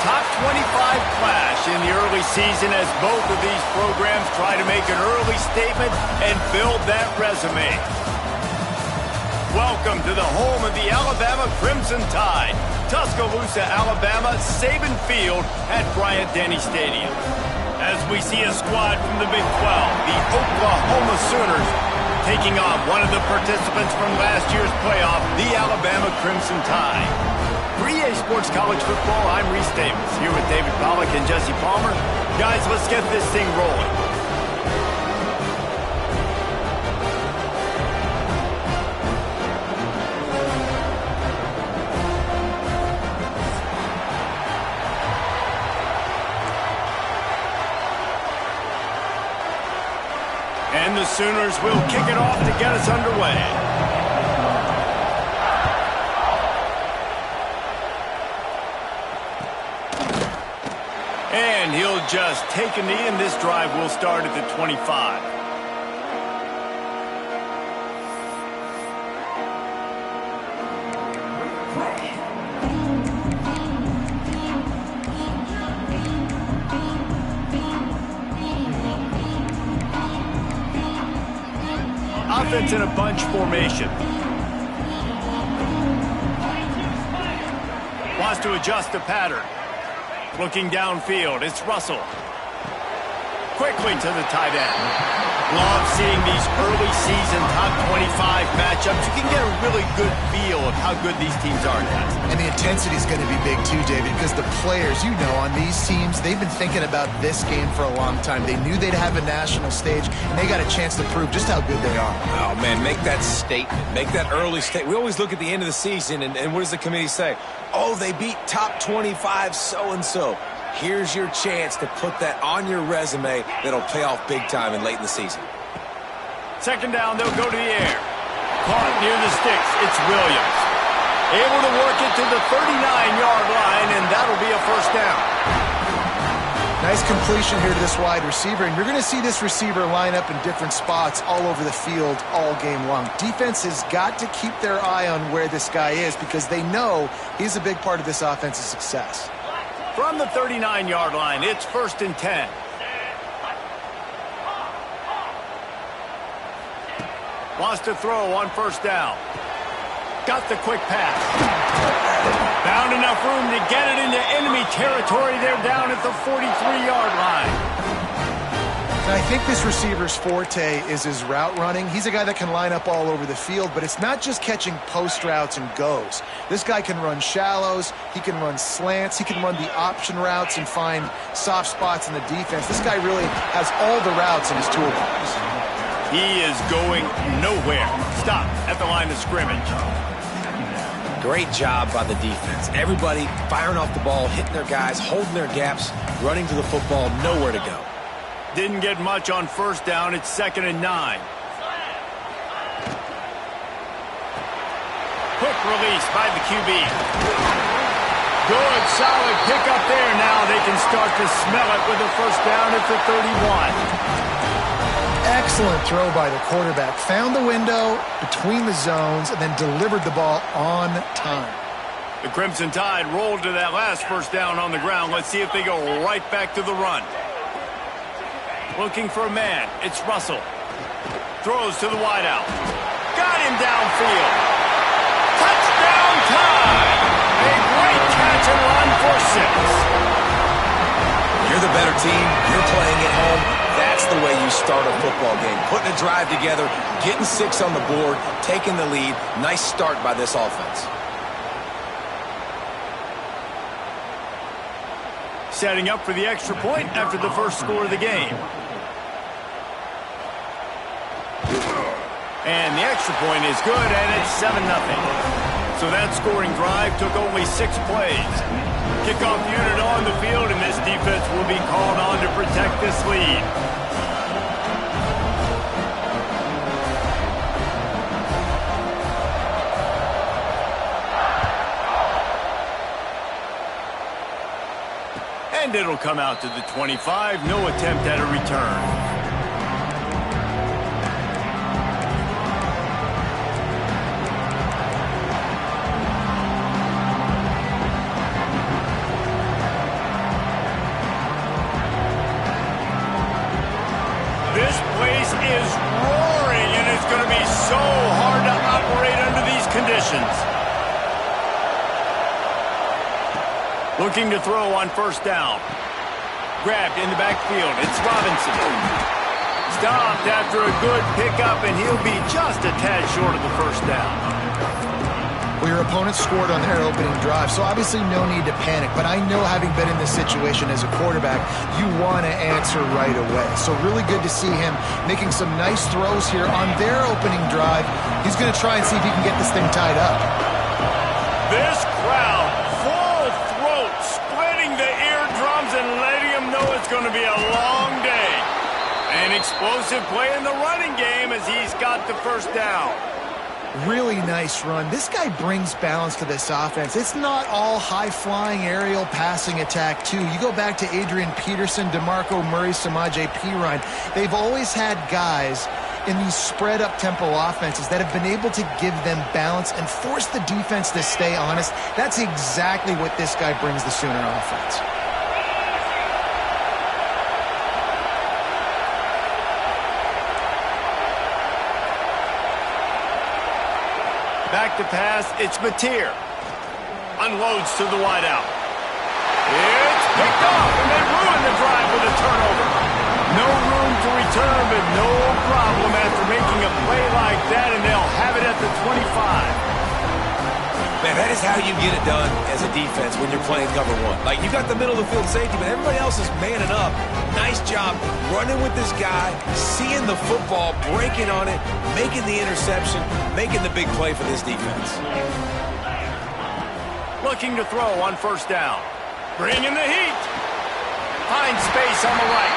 top 25 clash in the early season as both of these programs try to make an early statement and build that resume. Welcome to the home of the Alabama Crimson Tide, Tuscaloosa, Alabama, Saban Field at Bryant-Denny Stadium. As we see a squad from the Big 12, the Oklahoma Sooners, taking on one of the participants from last year's playoff, the Alabama Crimson Tide. For EA Sports College Football, I'm Reese Davis, here with David Pollack and Jesse Palmer. Guys, let's get this thing rolling. And the Sooners will kick it off to get us underway. And he'll just take a knee, and this drive will start at the 25. Offense in a bunch formation. Wants to adjust the pattern. Looking downfield, it's Russell. Quickly to the tight end. Love seeing these early season top 25 matchups. You can get a really good feel of how good these teams are, guys. And the intensity is going to be big too, David, because the players, you know, on these teams, they've been thinking about this game for a long time. They knew they'd have a national stage, and they got a chance to prove just how good they are. Oh, man, make that statement. Make that early statement. We always look at the end of the season, and what does the committee say? Oh, they beat top 25 so-and-so. Here's your chance to put that on your resume that'll pay off big time and late in the season. Second down, they'll go to the air. Caught near the sticks, it's Williams. Able to work it to the 39-yard line, and that'll be a first down. Nice completion here to this wide receiver, and you're going to see this receiver line up in different spots all over the field all game long. Defense has got to keep their eye on where this guy is because they know he's a big part of this offense's success. From the 39-yard line, it's 1st and 10. Wants to throw on first down. Got the quick pass. Found enough room to get it into enemy territory. They're down at the 43-yard line. And I think this receiver's forte is his route running. He's a guy that can line up all over the field, but it's not just catching post routes and goes. This guy can run shallows, he can run slants, he can run the option routes and find soft spots in the defense. This guy really has all the routes in his toolbox. He is going nowhere. Stop at the line of scrimmage. Great job by the defense. Everybody firing off the ball, hitting their guys, holding their gaps, running to the football, nowhere to go. Didn't get much on first down. It's 2nd and 9. Quick release by the QB. Good, solid pickup there. Now they can start to smell it with a first down at the 31. Excellent throw by the quarterback. Found the window between the zones and then delivered the ball on time. The Crimson Tide rolled to that last first down on the ground. Let's see if they go right back to the run. Looking for a man. It's Russell. Throws to the wideout. Got him downfield. Touchdown Tide! A great catch and run for 6. You're the better team. You're playing at home. That's the way you start a football game. Putting a drive together, getting 6 on the board, taking the lead. Nice start by this offense. Setting up for the extra point after the first score of the game. And the extra point is good, and it's 7-0. So that scoring drive took only 6 plays. Kickoff unit on the field, and this defense will be called on to protect this lead. And it'll come out to the 25. No attempt at a return. possessions. Looking to throw on first down. Grabbed in the backfield. It's Robinson. Stopped after a good pickup, and he'll be just a tad short of the first down. Well, your opponent scored on their opening drive, so obviously no need to panic. But I know, having been in this situation as a quarterback, you want to answer right away. So really good to see him making some nice throws here on their opening drive. He's going to try and see if he can get this thing tied up. This crowd, full throat, splitting the eardrums and letting him know it's going to be a long day. An explosive play in the running game as he's got the first down. Really nice run. This guy brings balance to this offense. It's not all high-flying aerial passing attack, too. You go back to Adrian Peterson, DeMarco Murray, Samaje Perine. They've always had guys in these spread-up tempo offenses that have been able to give them balance and force the defense to stay honest. That's exactly what this guy brings the Sooner offense. Back to pass, it's Mateer. Unloads to the wideout. It's picked off, and they ruin the drive with a turnover. No room to return, but no problem after making a play like that, and they'll have it at the 25. Man, that is how you get it done as a defense when you're playing cover one. Like, you got the middle of the field safety, but everybody else is manning up. Nice job running with this guy, seeing the football, breaking on it, making the interception, making the big play for this defense. Looking to throw on first down. Bringing the heat. Finds space on the right.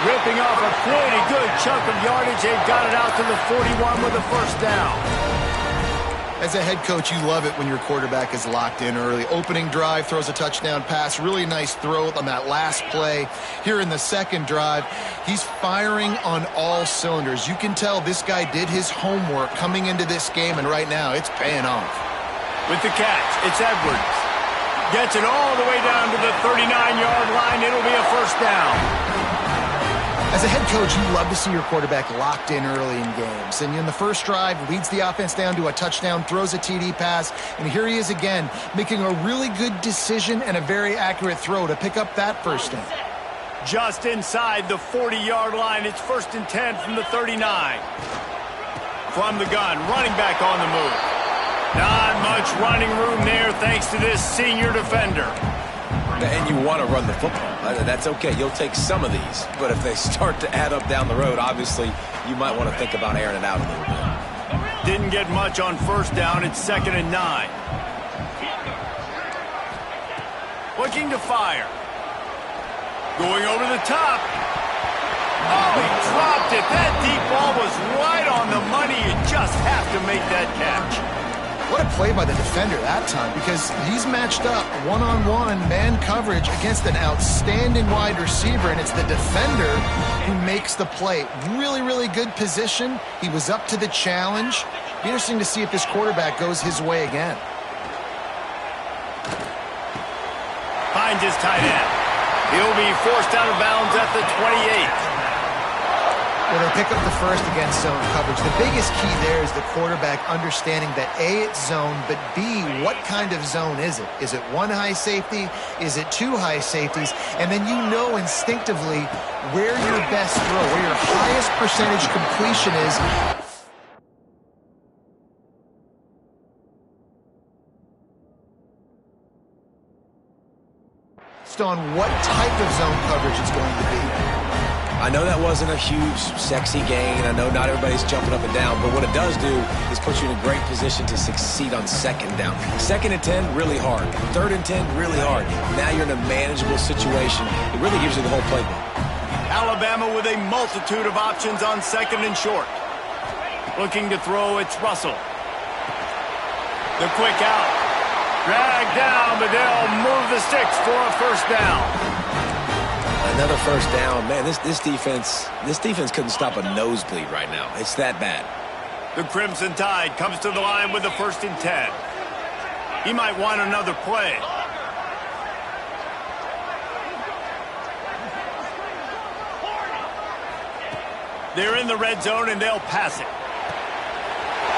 Ripping off a pretty good chunk of yardage. They've got it out to the 41 with a first down. As a head coach, you love it when your quarterback is locked in early. Opening drive, throws a touchdown pass. Really nice throw on that last play. Here in the second drive, he's firing on all cylinders. You can tell this guy did his homework coming into this game, and right now it's paying off. With the catch, it's Edwards. Gets it all the way down to the 39-yard line. It'll be a first down. As a head coach, you love to see your quarterback locked in early in games. And in the first drive, leads the offense down to a touchdown, throws a TD pass, and here he is again, making a really good decision and a very accurate throw to pick up that first down. Just inside the 40-yard line, it's 1st and 10 from the 39. From the gun, running back on the move. Not much running room there thanks to this senior defender. And you want to run the football. That's okay. You'll take some of these. But if they start to add up down the road, obviously, you might want to think about airing it out a little bit. Didn't get much on first down. It's 2nd and 9. Looking to fire. Going over the top. Oh, he dropped it. That deep ball was right on the money. You just have to make that catch. What a play by the defender that time, because he's matched up one-on-one man coverage against an outstanding wide receiver, and it's the defender who makes the play. Really, really good position. He was up to the challenge. Be interesting to see if this quarterback goes his way again. Finds his tight end. He'll be forced out of bounds at the 28. Well, they pick up the first against zone coverage. The biggest key there is the quarterback understanding that A, it's zone, but B, what kind of zone is it? Is it one high safety? Is it two high safeties? And then you know instinctively where your best throw, where your highest percentage completion is. Based on what type of zone coverage it's going to be. I know that wasn't a huge, sexy gain. I know not everybody's jumping up and down, but what it does do is put you in a great position to succeed on 2nd down. 2nd and 10, really hard. 3rd and 10, really hard. Now you're in a manageable situation. It really gives you the whole playbook. Alabama with a multitude of options on 2nd and short. Looking to throw, it's Russell. The quick out. Dragged down, but they'll move the sticks for a first down. Another first down. Man, this defense couldn't stop a nosebleed right now. It's that bad. The Crimson Tide comes to the line with the 1st and 10. He might want another play. They're in the red zone, and they'll pass it.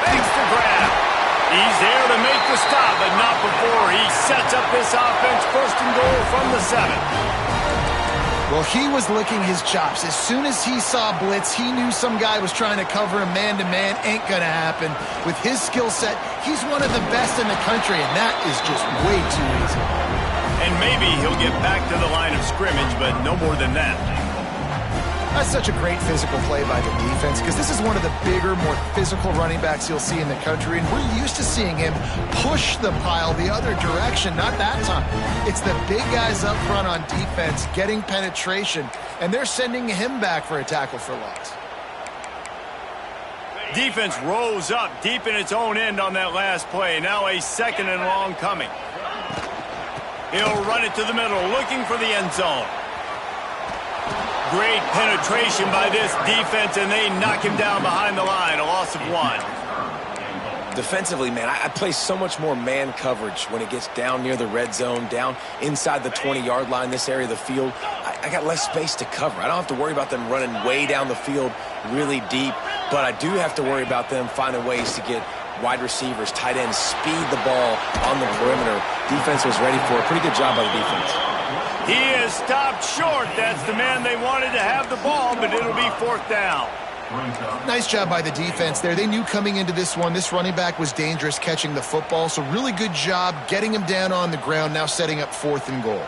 Thanks to grab. He He's there to make the stop, but not before he sets up this offense. First and goal from the 7. Well, he was licking his chops. As soon as he saw blitz, he knew some guy was trying to cover him man-to-man. Ain't going to happen. With his skill set, he's one of the best in the country, and that is just way too easy. And maybe he'll get back to the line of scrimmage, but no more than that. That's such a great physical play by the defense because this is one of the bigger, more physical running backs you'll see in the country, and we're used to seeing him push the pile the other direction. Not that time. It's the big guys up front on defense getting penetration, and they're sending him back for a tackle for loss. Defense rose up deep in its own end on that last play. Now a 2nd and long coming. He'll run it to the middle, looking for the end zone. Great penetration by this defense, and they knock him down behind the line. A loss of 1. Defensively, man, I play so much more man coverage when it gets down near the red zone, down inside the 20-yard line, this area of the field. I got less space to cover. I don't have to worry about them running way down the field really deep, but I do have to worry about them finding ways to get wide receivers, tight ends, speed the ball on the perimeter. Defense was ready for a pretty good job by the defense. He is stopped short. That's the man they wanted to have the ball, but it'll be 4th down. Nice job by the defense there. They knew coming into this one, this running back was dangerous catching the football, so really good job getting him down on the ground, now setting up 4th and goal.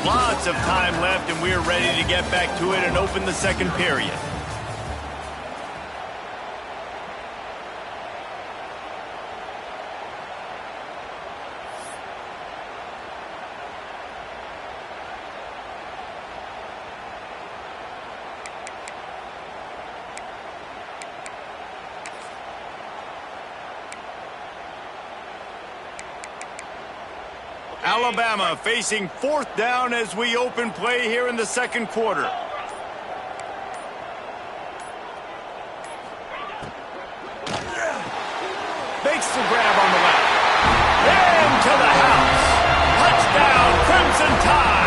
Lots of time left, and we're ready to get back to it and open the 2nd period. Alabama facing 4th down as we open play here in the 2nd quarter. Makes the grab on the left. Into the house. Touchdown, Crimson Tide.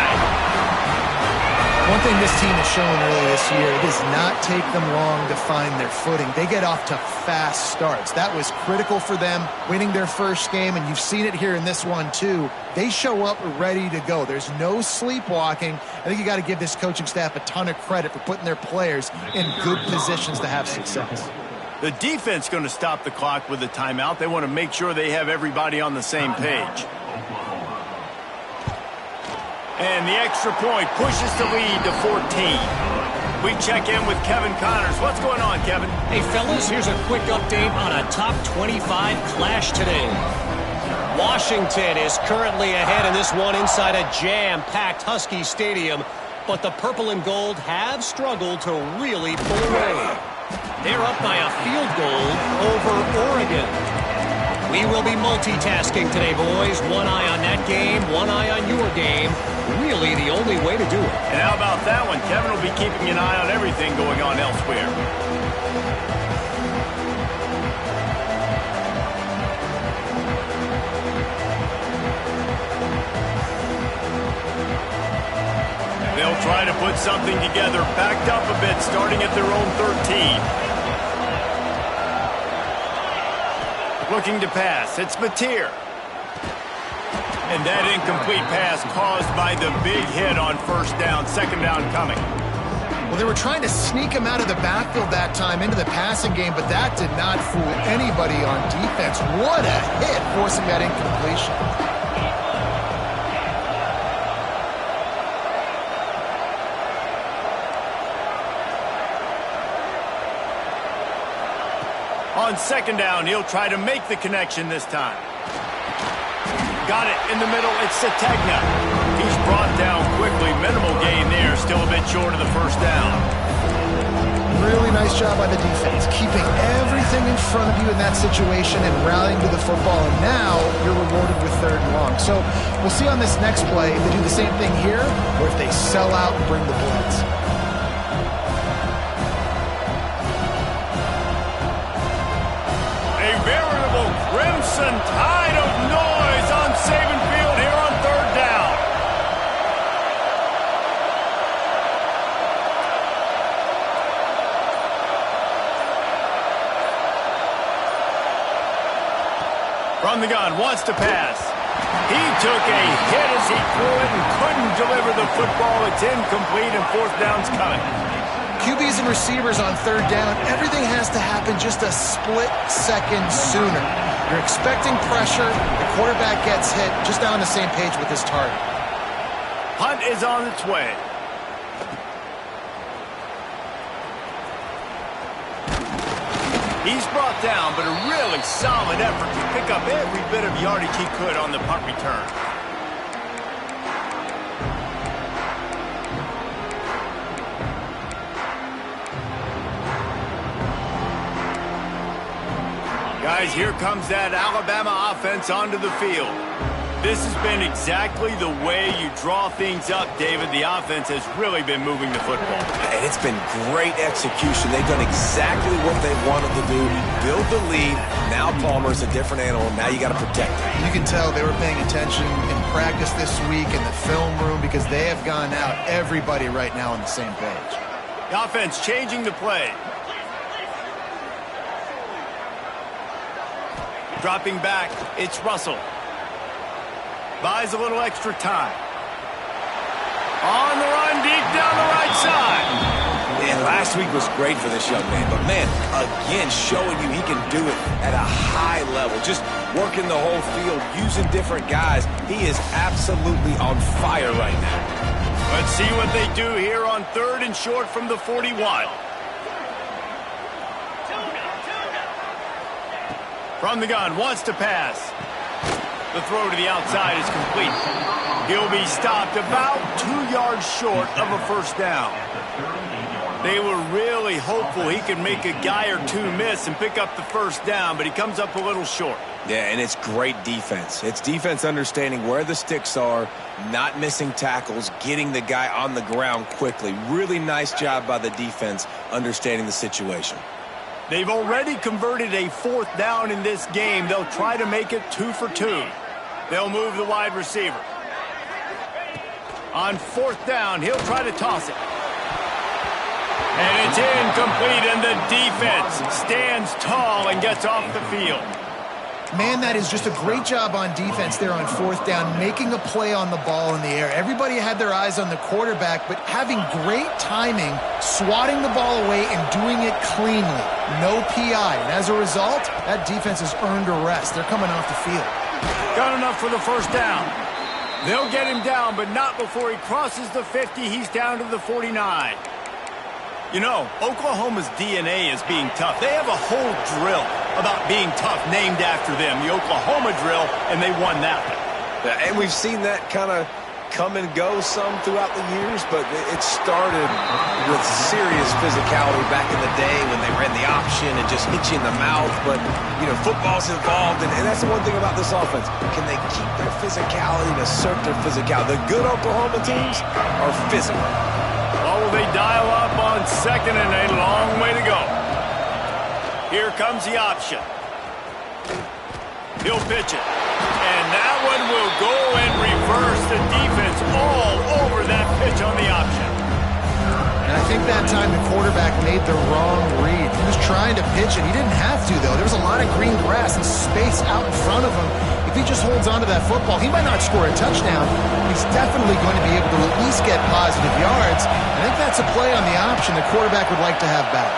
One thing this team has shown really this year, it does not take them long to find their footing. They get off to fast starts. That was critical for them, winning their first game, and you've seen it here in this one too. They show up ready to go. There's no sleepwalking. I think you got to give this coaching staff a ton of credit for putting their players in good positions to have success. The defense going to stop the clock with a timeout. They want to make sure they have everybody on the same page. And the extra point pushes the lead to 14. We check in with Kevin Connors. What's going on, Kevin? Hey, fellas, here's a quick update on a top 25 clash today. Washington is currently ahead in this one inside a jam-packed Husky Stadium, but the purple and gold have struggled to really pull away. They're up by a field goal over Oregon. We will be multitasking today, boys. One eye on that game, one eye on your game. Really the only way to do it. And how about that one? Kevin will be keeping an eye on everything going on elsewhere. They'll try to put something together, backed up a bit, starting at their own 13. Looking to pass. It's Mateer. And that incomplete pass caused by the big hit on 1st down. 2nd down coming. Well, they were trying to sneak him out of the backfield that time into the passing game, but that did not fool anybody on defense. What a hit, forcing that incompletion. On 2nd down, he'll try to make the connection this time. Got it in the middle. It's Sategna. He's brought down quickly. Minimal gain there. Still a bit short of the 1st down. Really nice job by the defense, keeping everything in front of you in that situation and rallying to the football. And now you're rewarded with 3rd and long. So we'll see on this next play if they do the same thing here or if they sell out and bring the blitz. A veritable crimson tide of noise on Saban Field wants to pass. He took a hit as he threw it and couldn't deliver the football. It's incomplete and fourth down's coming. QBs and receivers on third down, everything has to happen just a split second sooner. You're expecting pressure, the quarterback gets hit, just not on the same page with his target. Punt is on its way. He's brought down, but a really solid effort to pick up every bit of yardage he could on the punt return. Guys, here comes that Alabama offense onto the field. This has been exactly the way you draw things up, David. The offense has really been moving the football. And it's been great execution. They've done exactly what they wanted to do. Build the lead. Now Palmer's a different animal. Now you got to protect him. You can tell they were paying attention in practice this week in the film room because they have gone out, everybody right now on the same page. The offense changing the play. Dropping back, it's Russell. Buys a little extra time. On the run, deep down the right side. And last week was great for this young man. But, man, again, showing you he can do it at a high level. Just working the whole field, using different guys. He is absolutely on fire right now. Let's see what they do here on third and short from the 41. From the gun, wants to pass. The throw to the outside is complete. He'll be stopped about 2 yards short of a first down. They were really hopeful he could make a guy or two miss and pick up the first down, but he comes up a little short. Yeah, and it's great defense. It's defense understanding where the sticks are, not missing tackles, getting the guy on the ground quickly. Really nice job by the defense understanding the situation. They've already converted a fourth down in this game. They'll try to make it 2 for 2. They'll move the wide receiver. On fourth down, he'll try to toss it. And it's incomplete, and the defense stands tall and gets off the field. Man, that is just a great job on defense there on fourth down, making a play on the ball in the air. Everybody had their eyes on the quarterback, but having great timing, swatting the ball away and doing it cleanly. No PI. And as a result, that defense has earned a rest. They're coming off the field. Got enough for the first down. They'll get him down, but not before he crosses the 50. He's down to the 49. You know, Oklahoma's DNA is being tough. They have a whole drill about being tough named after them, the Oklahoma drill, and they won that one. And we've seen that kind of come and go some throughout the years, but it started with serious physicality back in the day when they ran the option and just hit you in the mouth. But, you know, football's involved, and that's the one thing about this offense. Can they keep their physicality and assert their physicality? The good Oklahoma teams are physical. Oh, they dial up on second and a long way to go. Here comes the option. He'll pitch it. And that one will go and reverse the defense all over that pitch on the option. And I think that time the quarterback made the wrong read. He was trying to pitch it. He didn't have to, though. There was a lot of green grass and space out in front of him. If he just holds on to that football, he might not score a touchdown, but he's definitely going to be able to at least get positive yards. I think that's a play on the option the quarterback would like to have back.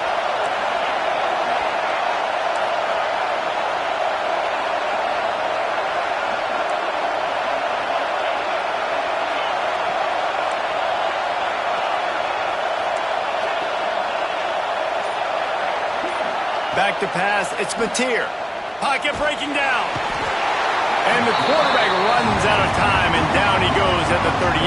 Back to pass, it's Mateer. Pocket breaking down. And the quarterback runs out of time, and down he goes at the 38.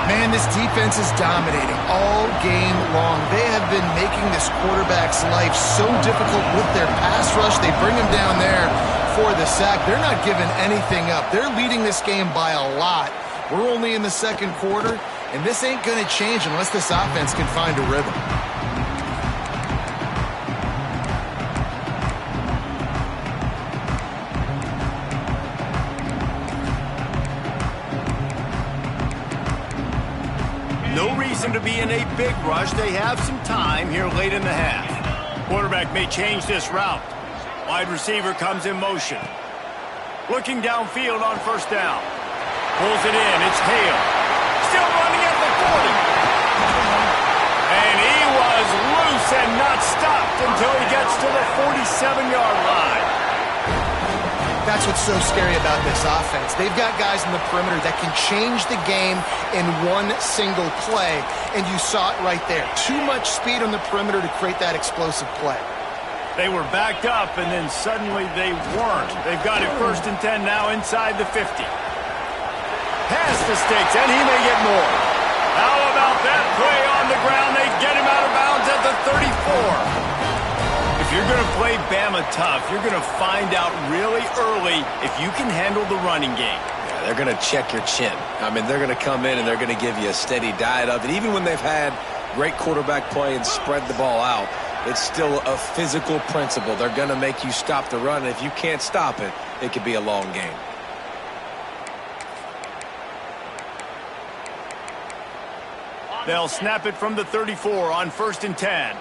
Man, this defense is dominating all game long. They have been making this quarterback's life so difficult with their pass rush. They bring him down there for the sack. They're not giving anything up. They're leading this game by a lot. We're only in the second quarter, and this ain't going to change unless this offense can find a rhythm. No reason to be in a big rush. They have some time here late in the half. Quarterback may change this route. Wide receiver comes in motion. Looking downfield on first down. Pulls it in. It's Hale. Still running at the 40. And he was loose and not stopped until he gets to the 47-yard line. That's what's so scary about this offense. They've got guys in the perimeter that can change the game in one single play, and you saw it right there. Too much speed on the perimeter to create that explosive play. They were backed up, and then suddenly they weren't. They've got it 1st and 10 now inside the 50. Pass the sticks, and he may get more. How about that play on the ground? They get him out of bounds at the 34. If you're going to play Bama tough, you're going to find out really early if you can handle the running game. Yeah, they're going to check your chin. I mean, they're going to come in and they're going to give you a steady diet of it. Even when they've had great quarterback play and spread the ball out, it's still a physical principle. They're going to make you stop the run. And if you can't stop it, it could be a long game. They'll snap it from the 34 on 1st and 10.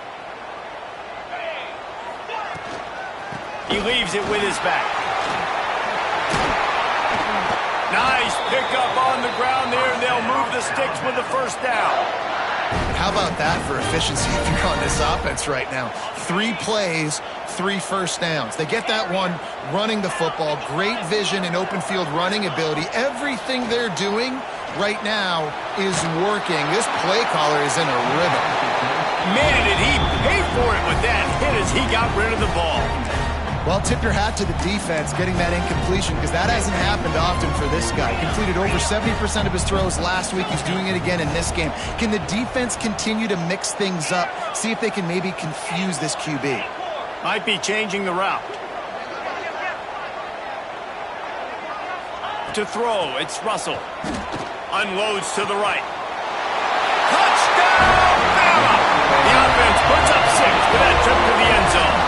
He leaves it with his back. Nice pickup on the ground there. They'll move the sticks with the 1st down. How about that for efficiency if you're on this offense right now? 3 plays, 3 first downs. They get that one running the football. Great vision and open field running ability. Everything they're doing right now is working. This play caller is in a rhythm. Man, did he pay for it with that hit as he got rid of the ball. Well, tip your hat to the defense getting that incompletion because that hasn't happened often for this guy. Completed over 70% of his throws last week. He's doing it again in this game. Can the defense continue to mix things up? See if they can maybe confuse this QB. Might be changing the route. To throw, it's Russell. Unloads to the right. Touchdown, Bama! The offense puts up 6 with that trip to the end zone.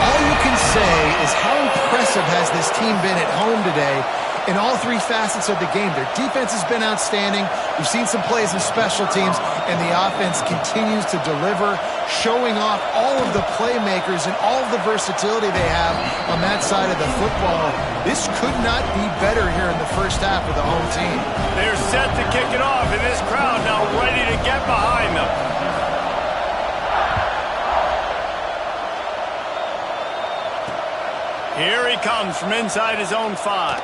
All you can say is how impressive has this team been at home today in all 3 facets of the game. Their defense has been outstanding. We've seen some plays in special teams, and the offense continues to deliver, showing off all of the playmakers and all of the versatility they have on that side of the football. This could not be better here in the first half of the home team. They're set to kick it off, and this crowd now ready to get behind them. Here he comes from inside his own 5.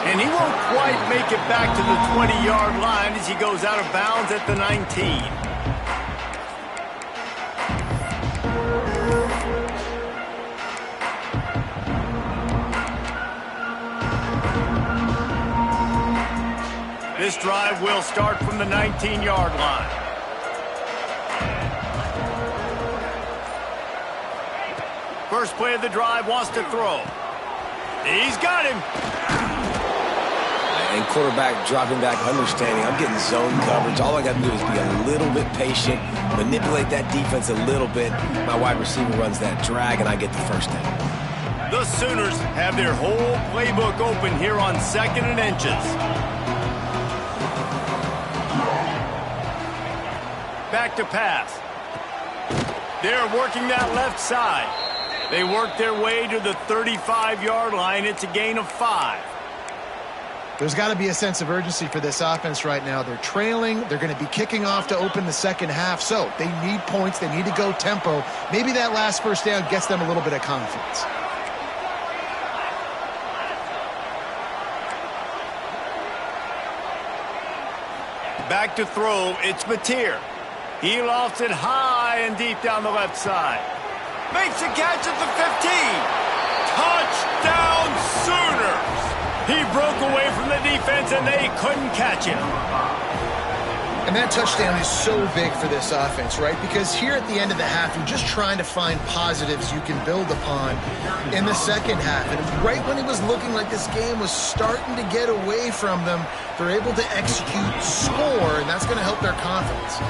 And he won't quite make it back to the 20-yard line as he goes out of bounds at the 19. This drive will start from the 19-yard line. First play of the drive, wants to throw. He's got him. And quarterback dropping back, understanding I'm getting zone coverage. All I got to do is be a little bit patient, manipulate that defense a little bit. My wide receiver runs that drag, and I get the 1st down. The Sooners have their whole playbook open here on 2nd and inches. Back to pass. They're working that left side. They work their way to the 35-yard line. It's a gain of 5. There's got to be a sense of urgency for this offense right now. They're trailing. They're going to be kicking off to open the second half. So they need points. They need to go tempo. Maybe that last 1st down gets them a little bit of confidence. Back to throw. It's Mateer. He lofts it high and deep down the left side. Makes a catch at the 15. Touchdown, Sooners! He broke away from the defense, and they couldn't catch him. And that touchdown is so big for this offense, right? Because here at the end of the half, you're just trying to find positives you can build upon in the second half. And right when it was looking like this game was starting to get away from them, they're able to execute, score, and that's going to help their confidence.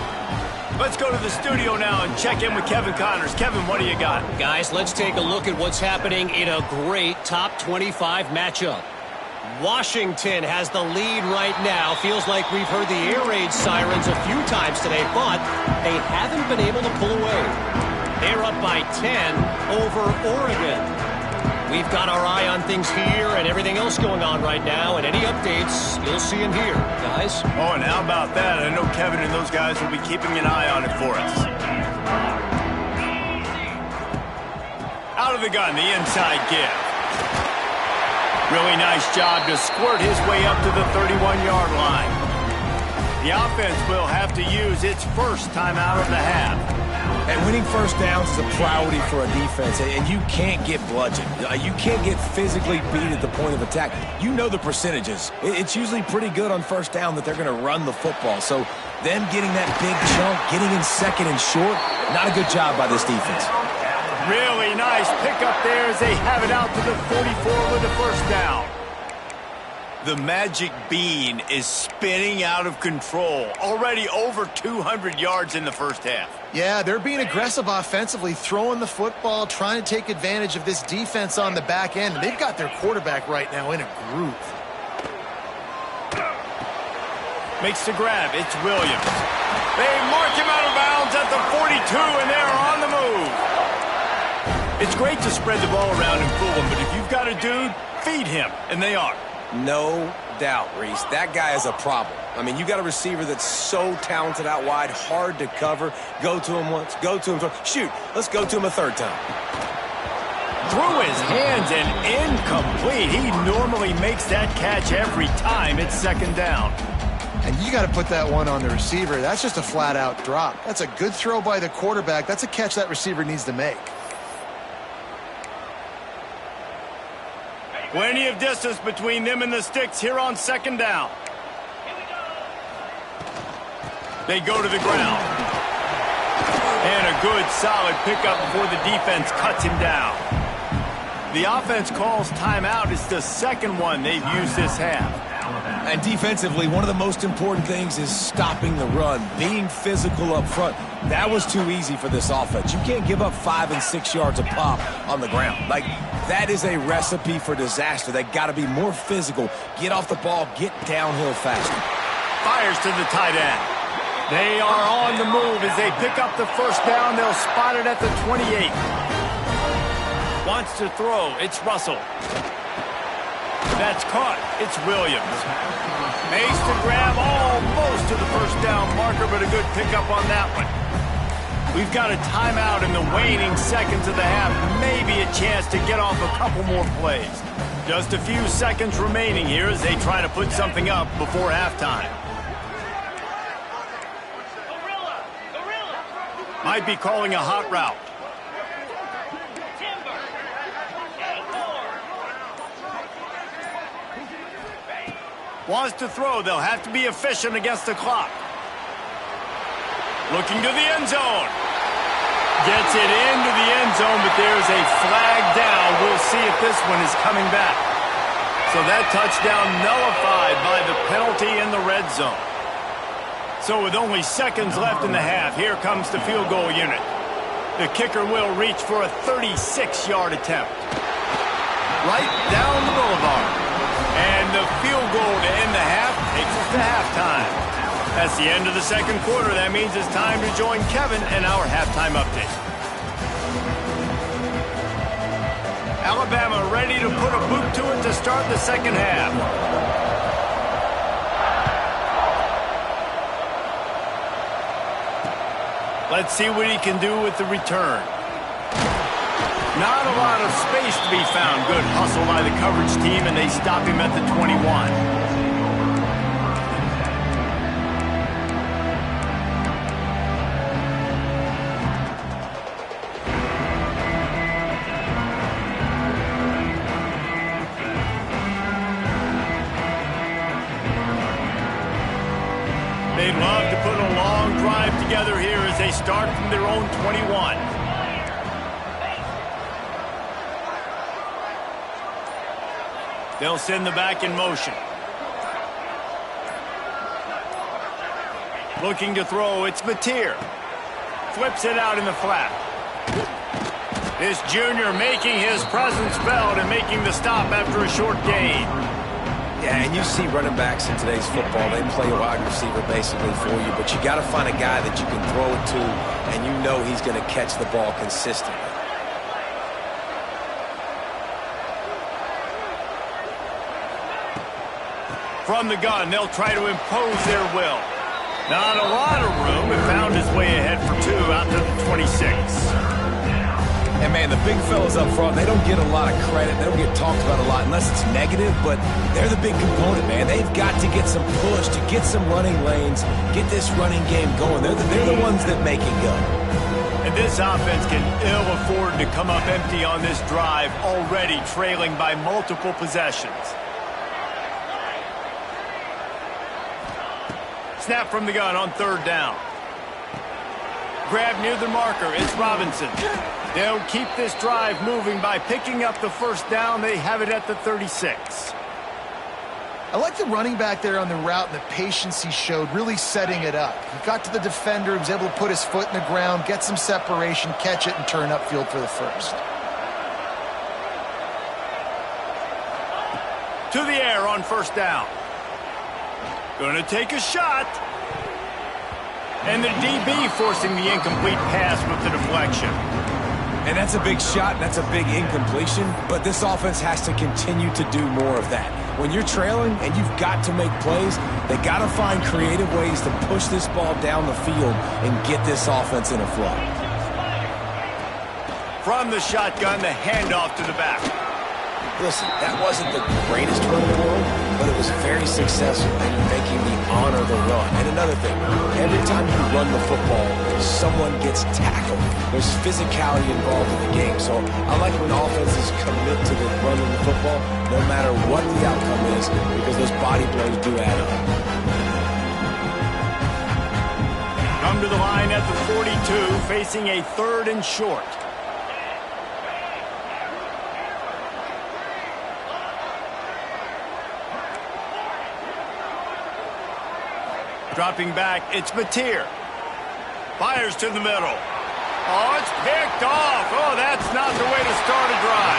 Let's go to the studio now and check in with Kevin Connors. Kevin, what do you got? Guys, let's take a look at what's happening in a great top 25 matchup. Washington has the lead right now. Feels like we've heard the air raid sirens a few times today, but they haven't been able to pull away. They're up by 10 over Oregon. We've got our eye on things here and everything else going on right now, and any updates you'll see in here, guys. Oh, and how about that? I know Kevin and those guys will be keeping an eye on it for us. Out of the gun, the inside give. Really nice job to squirt his way up to the 31-yard line. The offense will have to use its first timeout of the half. And winning first downs is a priority for a defense, and you can't get bludgeoned. You can't get physically beat at the point of attack. You know the percentages. It's usually pretty good on first down that they're going to run the football. So them getting that big chunk, getting in second and short, not a good job by this defense. Really nice pickup there as they have it out to the 44 with the first down. The magic bean is spinning out of control. Already over 200 yards in the first half. Yeah, they're being aggressive offensively, throwing the football, trying to take advantage of this defense on the back end. They've got their quarterback right now in a groove. Makes the grab. It's Williams. They mark him out of bounds at the 42, and they're on the move. It's great to spread the ball around and fool him, but if you've got a dude, feed him, and they are. No doubt, Reese. That guy is a problem. I mean, you got a receiver that's so talented out wide, hard to cover. Go to him once, go to him twice. Shoot, let's go to him a third time. Through his hands and incomplete. He normally makes that catch every time it's second down. And you got to put that one on the receiver. That's just a flat-out drop. That's a good throw by the quarterback. That's a catch that receiver needs to make. Plenty of distance between them and the sticks here on second down. They go to the ground. And a good, solid pickup before the defense cuts him down. The offense calls timeout. It's the second one they've used this half. And defensively, one of the most important things is stopping the run, being physical up front. That was too easy for this offense. You can't give up 5 and 6 yards a pop on the ground. Like, that is a recipe for disaster. They got to be more physical, get off the ball, get downhill faster. Fires to the tight end. They are on the move as they pick up the first down. They'll spot it at the 28. Wants to throw. It's Russell. That's caught. It's Williams. Makes the grab almost to the first down marker, but a good pickup on that one. We've got a timeout in the waning seconds of the half. Maybe a chance to get off a couple more plays. Just a few seconds remaining here as they try to put something up before halftime. Might be calling a hot route. Wants to throw. They'll have to be efficient against the clock. Looking to the end zone. Gets it into the end zone, but there's a flag down. We'll see if this one is coming back. So that touchdown nullified by the penalty in the red zone. So with only seconds left in the half, here comes the field goal unit. The kicker will reach for a 36-yard attempt. Right down the boulevard. And the field goal to end the half takes us to halftime. That's the end of the second quarter. That means it's time to join Kevin and our halftime update. Alabama ready to put a boot to it to start the second half. Let's see what he can do with the return. Not a lot of space to be found. Good hustle by the coverage team, and they stop him at the 21. They'd love to put a long drive together here as they start from their own 21. They'll send the back in motion. Looking to throw, it's Mateer. Flips it out in the flat. This junior making his presence felt and making the stop after a short gain. Yeah, and you see running backs in today's football, they play a wide receiver basically for you, but you got to find a guy that you can throw it to, and you know he's going to catch the ball consistently. From the gun, they'll try to impose their will. Not a lot of room. It found his way ahead for 2 out to the 26. And, man, the big fellas up front, they don't get a lot of credit. They don't get talked about a lot unless it's negative, but they're the big component, man. They've got to get some push, to get some running lanes, get this running game going. They're the ones that make it go. And this offense can ill afford to come up empty on this drive, already trailing by multiple possessions. Snap from the gun on 3rd down. Grab near the marker. It's Robinson. They'll keep this drive moving by picking up the 1st down. They have it at the 36. I like the running back there on the route and the patience he showed, really setting it up. He got to the defender, he was able to put his foot in the ground, get some separation, catch it, and turn upfield for the 1st. To the air on 1st down. Going to take a shot. And the DB forcing the incomplete pass with the deflection. And that's a big shot, and that's a big incompletion, but this offense has to continue to do more of that. When you're trailing and you've got to make plays, they got to find creative ways to push this ball down the field and get this offense in a flow. From the shotgun, the handoff to the back. Listen, that wasn't the greatest run in the world, but it was very successful, and you're making me honor the run. And another thing, every time you run the football, someone gets tackled. There's physicality involved in the game. So I like when offenses commit to the run of the football, no matter what the outcome is, because those body blows do add up. Come to the line at the 42, facing a 3rd and short. Dropping back, it's Mateer. Fires to the middle. Oh, it's picked off. Oh, that's not the way to start a drive.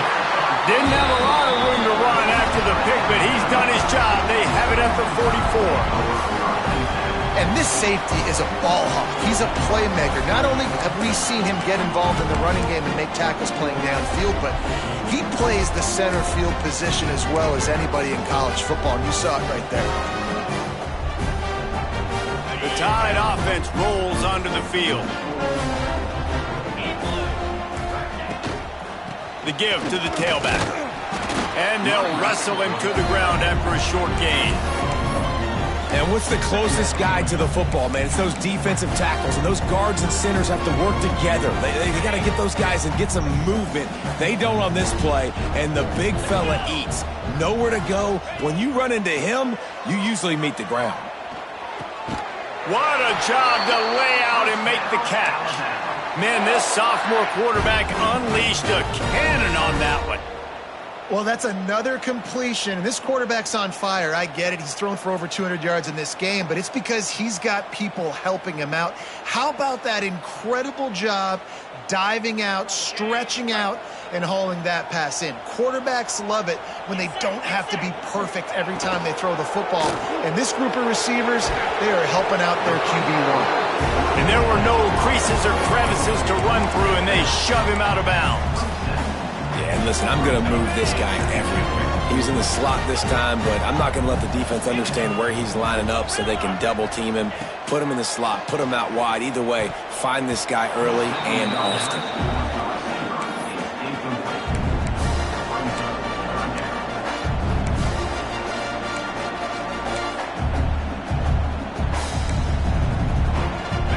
Didn't have a lot of room to run after the pick, but he's done his job. They have it at the 44. And this safety is a ball hawk. He's a playmaker. Not only have we seen him get involved in the running game and make tackles playing downfield, but he plays the center field position as well as anybody in college football, and you saw it right there. The Tide offense rolls onto the field. The give to the tailback. And they'll wrestle him to the ground after a short gain. And what's the closest guy to the football, man? It's those defensive tackles, and those guards and centers have to work together. They got to get those guys and get some movement. They don't on this play, and the big fella eats. Nowhere to go. When you run into him, you usually meet the ground. What a job to lay out and make the catch. Man, this sophomore quarterback unleashed a cannon on that one. Well, that's another completion. This quarterback's on fire. I get it. He's thrown for over 200 yards in this game, but it's because he's got people helping him out. How about that incredible job diving out, stretching out, and hauling that pass in? Quarterbacks love it when they don't have to be perfect every time they throw the football. And this group of receivers, they are helping out their QB1. And there were no creases or crevices to run through, and they shove him out of bounds. Yeah, and listen, I'm going to move this guy everywhere. He was in the slot this time, but I'm not going to let the defense understand where he's lining up so they can double team him, put him in the slot, put him out wide. Either way, find this guy early and often.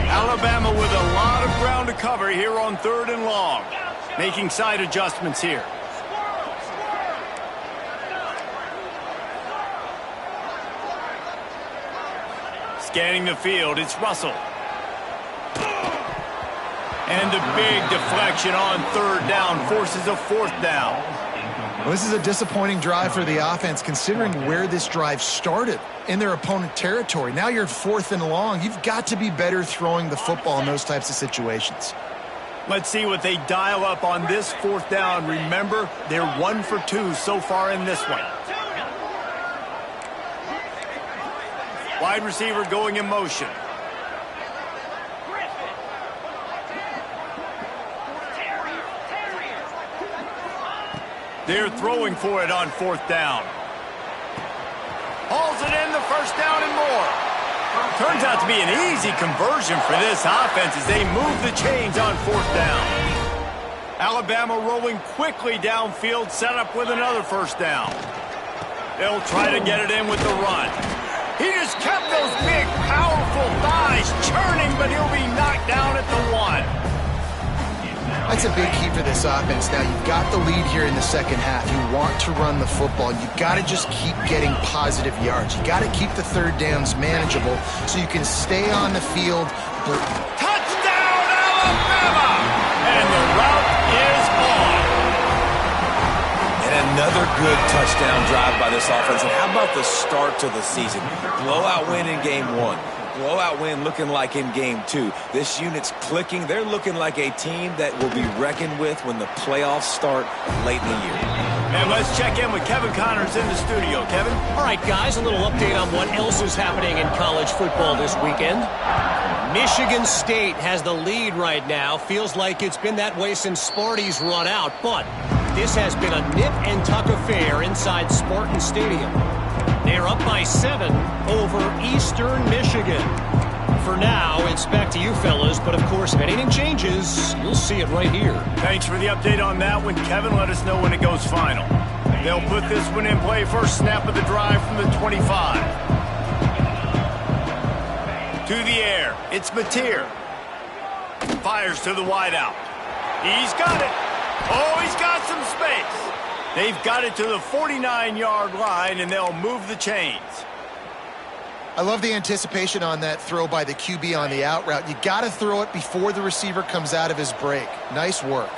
Alabama with a lot of ground to cover here on 3rd and long. Making side adjustments here. Scanning the field, it's Russell. And the big deflection on 3rd down forces a 4th down. Well, this is a disappointing drive for the offense, considering where this drive started in their opponent territory. Now you're 4th and long. You've got to be better throwing the football in those types of situations. Let's see what they dial up on this 4th down. Remember, they're 1 for 2 so far in this one. Wide receiver going in motion. They're throwing for it on 4th down. Hauls it in, the 1st down and more. Turns out to be an easy conversion for this offense as they move the chains on 4th down. Alabama rolling quickly downfield, set up with another 1st down. They'll try to get it in with the run. He just kept those big, powerful thighs churning, but he'll be knocked down at the 1. That's a big key for this offense. Now, you've got the lead here in the second half. You want to run the football. You've got to just keep getting positive yards. You got to keep the 3rd downs manageable so you can stay on the field. Touchdown, Alabama! And the route is on. And another good touchdown drive by this offense. And how about the start to the season? Blowout win in game 1. Blowout win looking like in game 2. This unit's clicking. They're looking like a team that will be reckoned with when the playoffs start late in the year. And let's check in with Kevin Connors in the studio. Kevin? All right, guys, a little update on what else is happening in college football this weekend. Michigan State has the lead right now. Feels like it's been that way since Sparty's run out, but this has been a nip-and-tuck affair inside Spartan Stadium. They're up by 7 over Eastern Michigan. For now, it's back to you fellas, but of course, if anything changes, you'll see it right here. Thanks for the update on that one, Kevin. Let us know when it goes final. They'll put this one in play. First snap of the drive from the 25. To the air, it's Mateer. Fires to the wideout. He's got it. Oh, he's got some space. They've got it to the 49-yard line, and they'll move the chains. I love the anticipation on that throw by the QB on the out route. You got to throw it before the receiver comes out of his break. Nice work.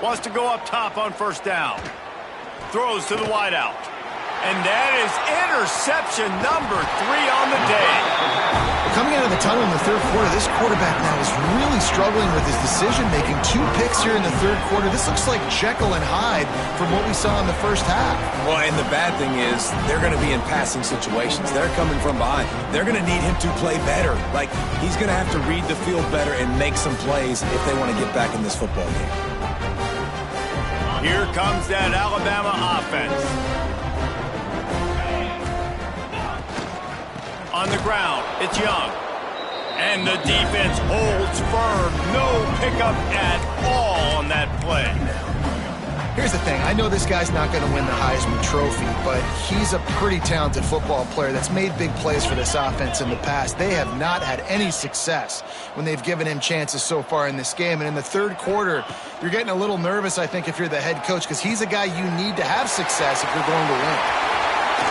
Wants to go up top on 1st down. Throws to the wideout. And that is interception number 3 on the day. Coming out of the tunnel in the 3rd quarter, this quarterback now is really struggling with his decision-making. 2 picks here in the 3rd quarter. This looks like Jekyll and Hyde from what we saw in the 1st half. Well, and the bad thing is they're going to be in passing situations. They're coming from behind. They're going to need him to play better. Like, he's going to have to read the field better and make some plays if they want to get back in this football game. Here comes that Alabama offense. On the ground, it's Young. And the defense holds firm. No pickup at all on that play. Here's the thing. I know this guy's not going to win the Heisman Trophy, but he's a pretty talented football player that's made big plays for this offense in the past. They have not had any success when they've given him chances so far in this game. And in the 3rd quarter, you're getting a little nervous, I think, if you're the head coach, because he's a guy you need to have success if you're going to win.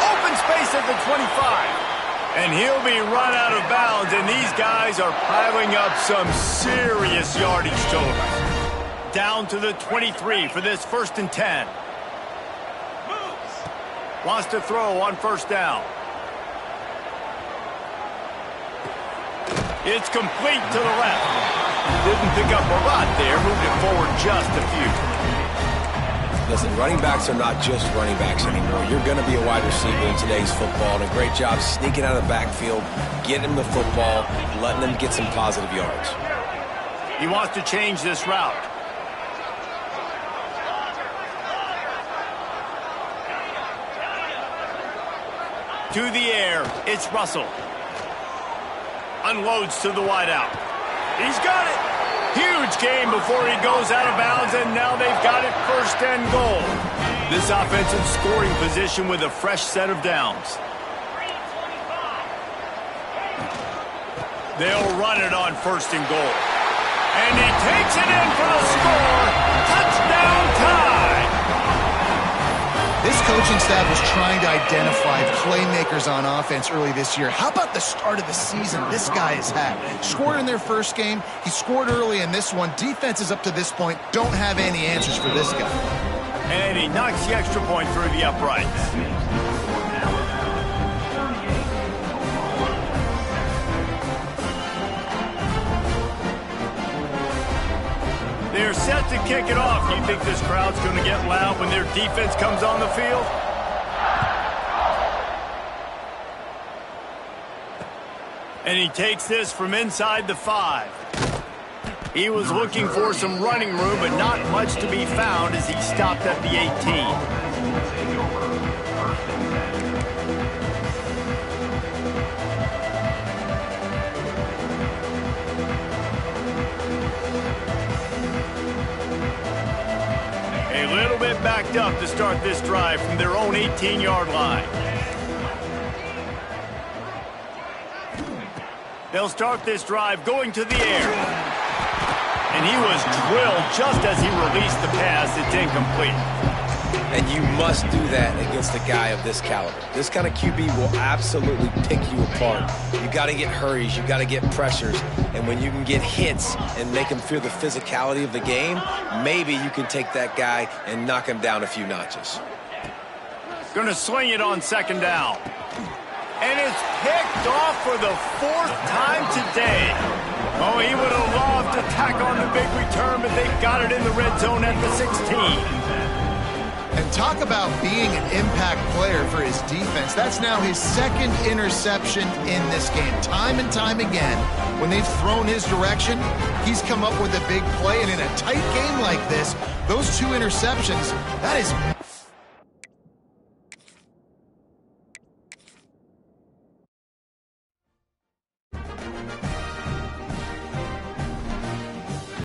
Open space at the 25. And he'll be run out of bounds, and these guys are piling up some serious yardage totals. Down to the 23 for this 1st and 10. Wants to throw on 1st down. It's complete to the left. Didn't pick up a lot there, moved it forward just a few. Listen, running backs are not just running backs anymore. You're going to be a wide receiver in today's football, and a great job sneaking out of the backfield, getting them the football, letting them get some positive yards. He wants to change this route. To the air, it's Russell. Unloads to the wideout. He's got it. Huge game before he goes out of bounds, and now they've got it 1st and goal. This offense in scoring position with a fresh set of downs. They'll run it on 1st and goal. And he takes it in for the score. Touchdown tie. This coaching staff was trying to identify playmakers on offense early this year. How about the start of the season this guy has had? Scored in their 1st game. He scored early in this one. Defenses up to this point don't have any answers for this guy. And he knocks the extra point through the uprights. They're set to kick it off. Do you think this crowd's going to get loud when their defense comes on the field? And he takes this from inside the 5. He was looking for some running room, but not much to be found as he stopped at the 18. A little bit backed up to start this drive from their own 18-yard line. They'll start this drive going to the air. And he was drilled just as he released the pass. It's incomplete. And you must do that against a guy of this caliber. This kind of QB will absolutely pick you apart. You got to get hurries. You got to get pressures. And when you can get hits and make him feel the physicality of the game, maybe you can take that guy and knock him down a few notches. Going to sling it on second down. And it's picked off for the 4th time today. Oh, he would have loved to tack on the big return, but they got it in the red zone at the 16. And talk about being an impact player for his defense. That's now his 2nd interception in this game. Time and time again, when they've thrown his direction, he's come up with a big play. And in a tight game like this, those 2 interceptions, that is